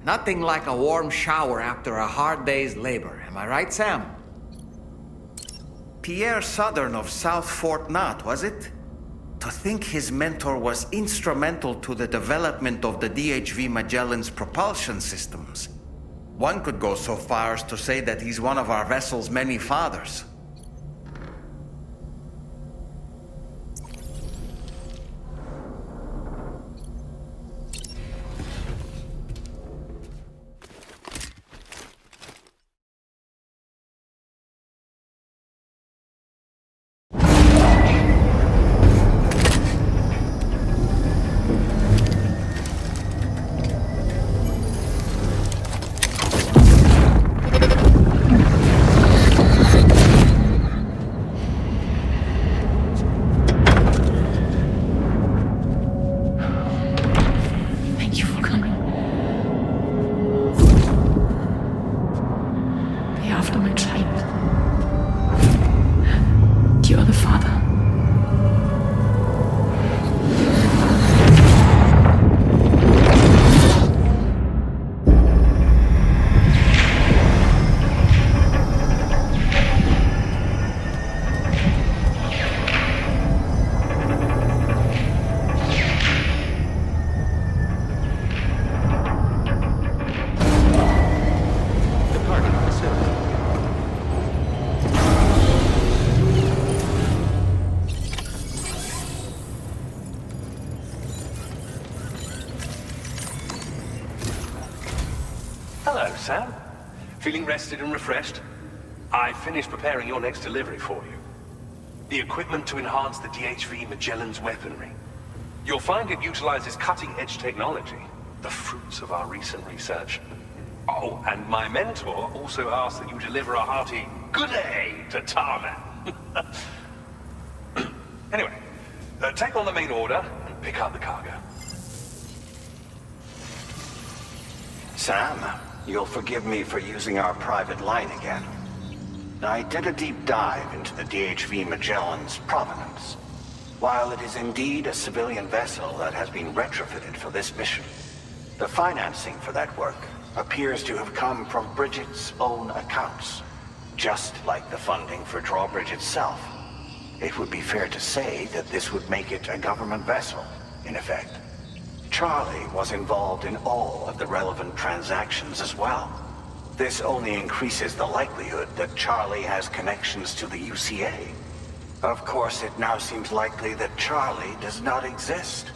Nothing like a warm shower after a hard day's labor. Am I right, Sam? Pierre Southern of South Fort Knott, was it? To think his mentor was instrumental to the development of the DHV Magellan's propulsion systems. One could go so far as to say that he's one of our vessel's many fathers. Hello, Sam. Feeling rested and refreshed? I finished preparing your next delivery for you. The equipment to enhance the DHV Magellan's weaponry. You'll find it utilizes cutting-edge technology, the fruits of our recent research. Oh, and my mentor also asked that you deliver a hearty good day to Tarman. Anyway, take on the main order and pick up the cargo. Sam, you'll forgive me for using our private line again. I did a deep dive into the DHV Magellan's provenance. While it is indeed a civilian vessel that has been retrofitted for this mission, the financing for that work appears to have come from Bridget's own accounts, just like the funding for Drawbridge itself. It would be fair to say that this would make it a government vessel, in effect. Charlie was involved in all of the relevant transactions as well. This only increases the likelihood that Charlie has connections to the UCA. Of course, it now seems likely that Charlie does not exist.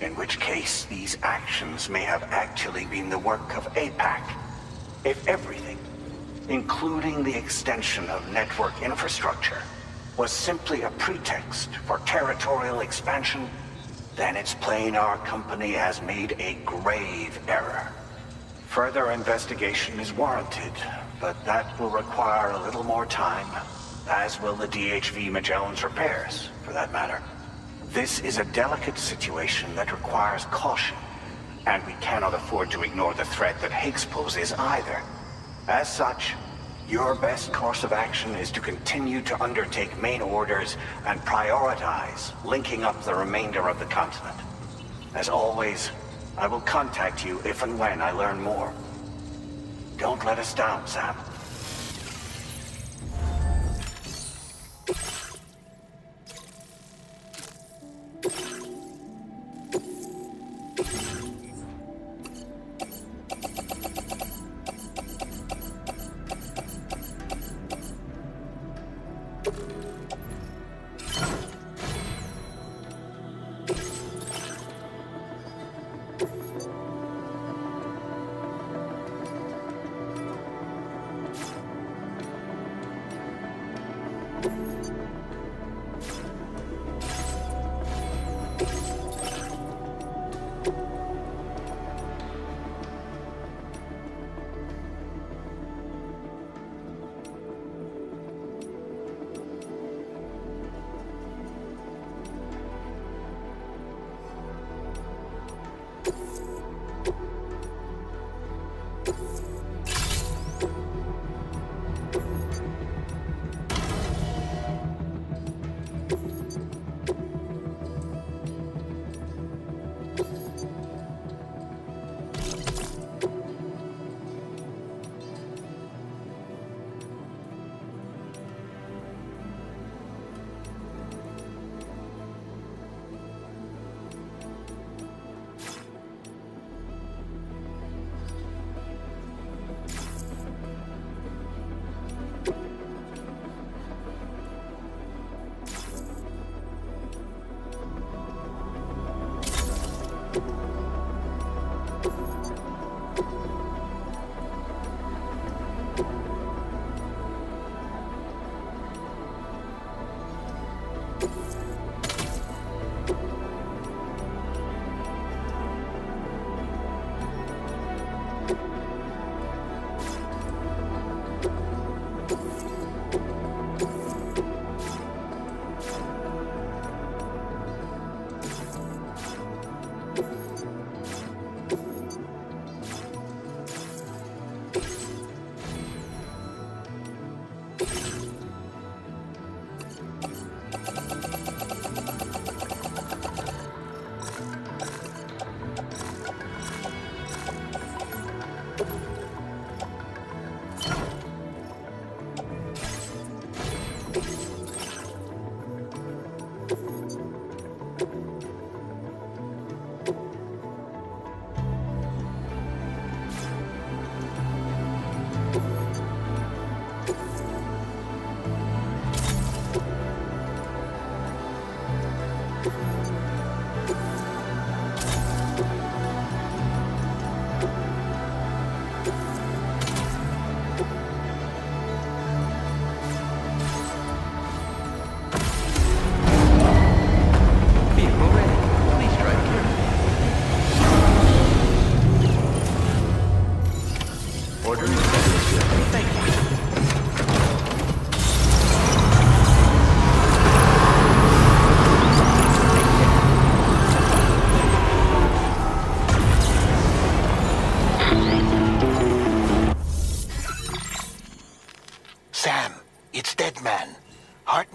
In which case, these actions may have actually been the work of APAC. If everything, including the extension of network infrastructure, was simply a pretext for territorial expansion, then it's plain our company has made a grave error. Further investigation is warranted, but that will require a little more time, as will the DHV Magellan's repairs, for that matter. This is a delicate situation that requires caution, and we cannot afford to ignore the threat that Higgs poses either. As such, your best course of action is to continue to undertake main orders and prioritize linking up the remainder of the continent. As always, I will contact you if and when I learn more. Don't let us down, Sam.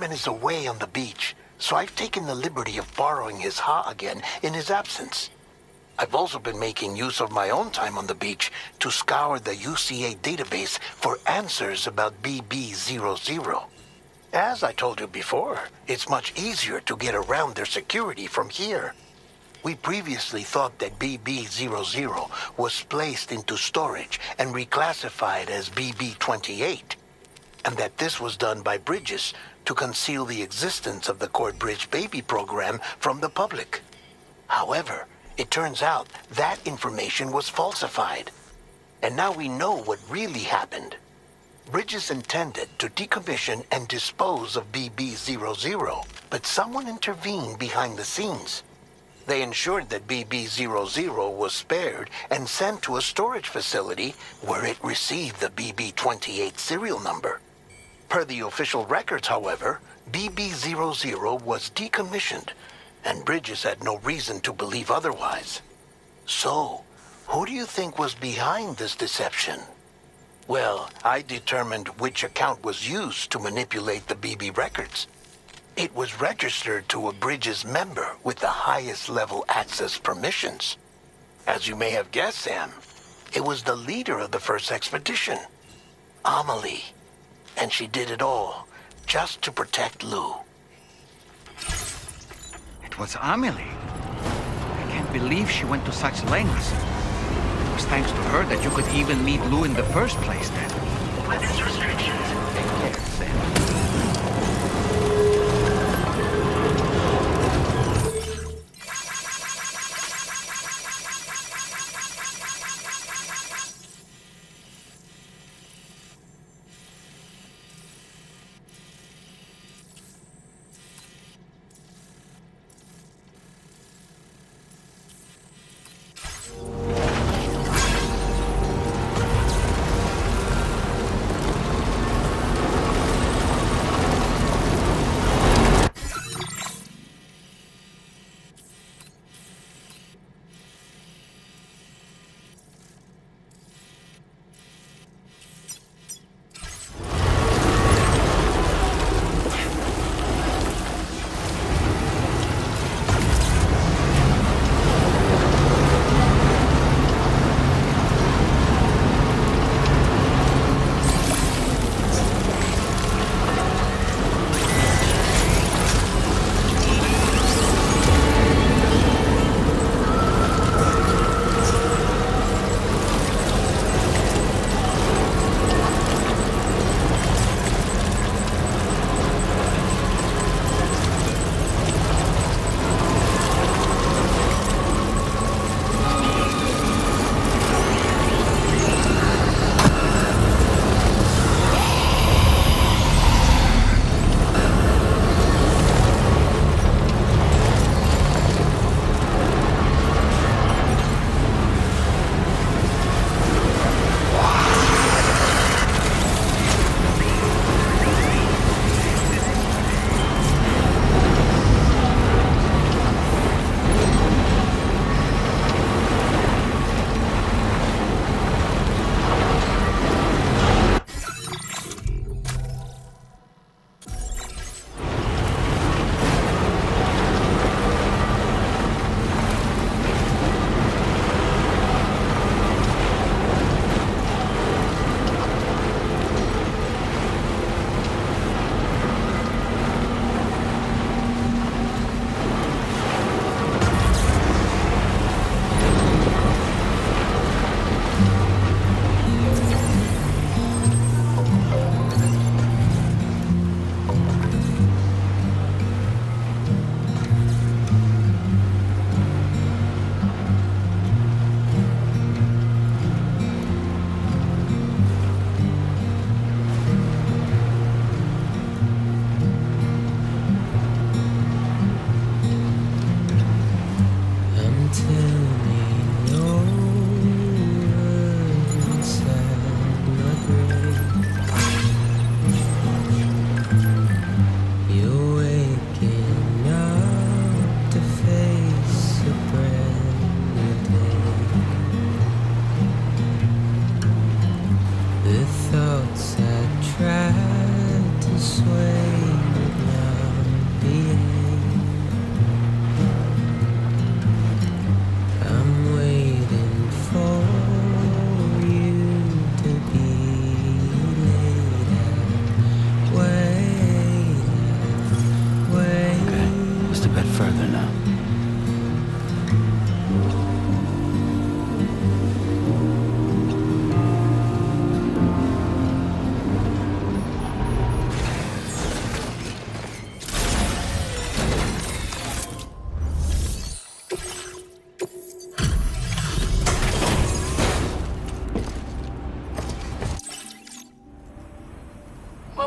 department is away on the beach, so I've taken the liberty of borrowing his Ha again in his absence. I've also been making use of my own time on the beach to scour the UCA database for answers about BB00. As I told you before, it's much easier to get around their security from here. We previously thought that BB00 was placed into storage and reclassified as BB28, and that this was done by Bridges to conceal the existence of the Cord Bridge Baby program from the public. However, it turns out that information was falsified, and now we know what really happened. Bridges intended to decommission and dispose of BB00, but someone intervened behind the scenes. They ensured that BB00 was spared and sent to a storage facility where it received the BB28 serial number. Per the official records, however, BB00 was decommissioned, and Bridges had no reason to believe otherwise. So, who do you think was behind this deception? Well, I determined which account was used to manipulate the BB records. It was registered to a Bridges member with the highest level access permissions. As you may have guessed, Sam, it was the leader of the first expedition, Amelie. And she did it all just to protect Lou. It was Amelie. I can't believe she went to such lengths. It was thanks to her that you could even meet Lou in the first place, then. Weapons restrictions. Take care, Sam.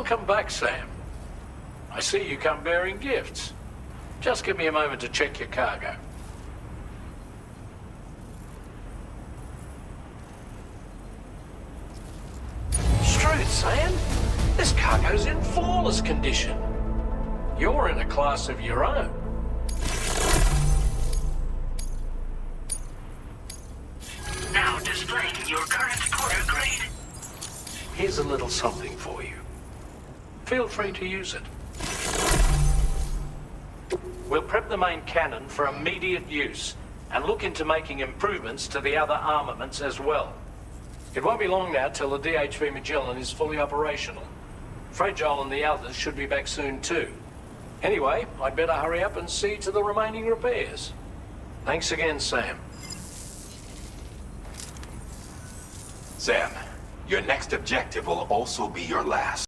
Welcome back, Sam. I see you come bearing gifts. Just give me a moment to check your cargo. Struth, Sam. This cargo's in flawless condition. You're in a class of your own. Now displaying your current quarter grade. Here's a little something for you. Feel free to use it. We'll prep the main cannon for immediate use and look into making improvements to the other armaments as well. It won't be long now till the DHV Magellan is fully operational. Fragile and the others should be back soon too. Anyway, I'd better hurry up and see to the remaining repairs. Thanks again, Sam. Sam, your next objective will also be your last.